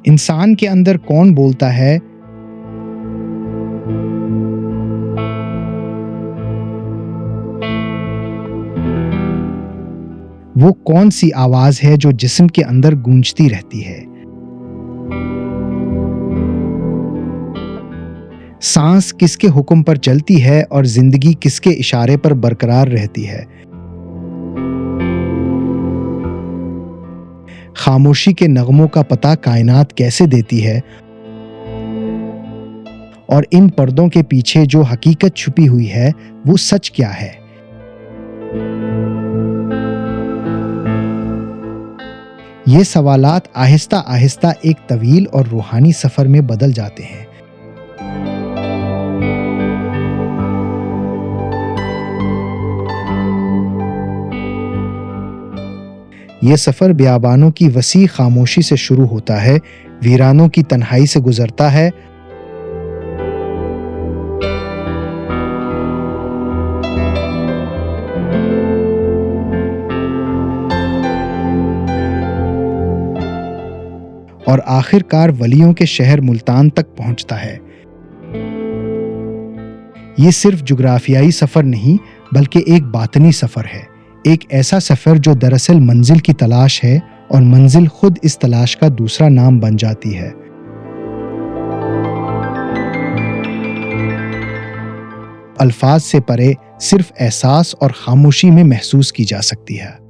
انسان کے اندر کون بولتا ہے؟ وہ کون سی آواز ہے جو جسم کے اندر گونجتی رہتی ہے؟ سانس کس کے حکم پر چلتی ہے اور زندگی کس کے اشارے پر برقرار رہتی ہے؟ خاموشی کے نغموں کا پتہ کائنات کیسے دیتی ہے؟ اور ان پردوں کے پیچھے جو حقیقت چھپی ہوئی ہے وہ سچ کیا ہے؟ یہ سوالات آہستہ آہستہ ایک طویل اور روحانی سفر میں بدل جاتے ہیں۔ یہ سفر بیابانوں کی وسیع خاموشی سے شروع ہوتا ہے، ویرانوں کی تنہائی سے گزرتا ہے، اور آخر کار ولیوں کے شہر ملتان تک پہنچتا ہے۔ یہ صرف جغرافیائی سفر نہیں بلکہ ایک باطنی سفر ہے، ایک ایسا سفر جو دراصل منزل کی تلاش ہے اور منزل خود اس تلاش کا دوسرا نام بن جاتی ہے۔ الفاظ سے پرے صرف احساس اور خاموشی میں محسوس کی جا سکتی ہے۔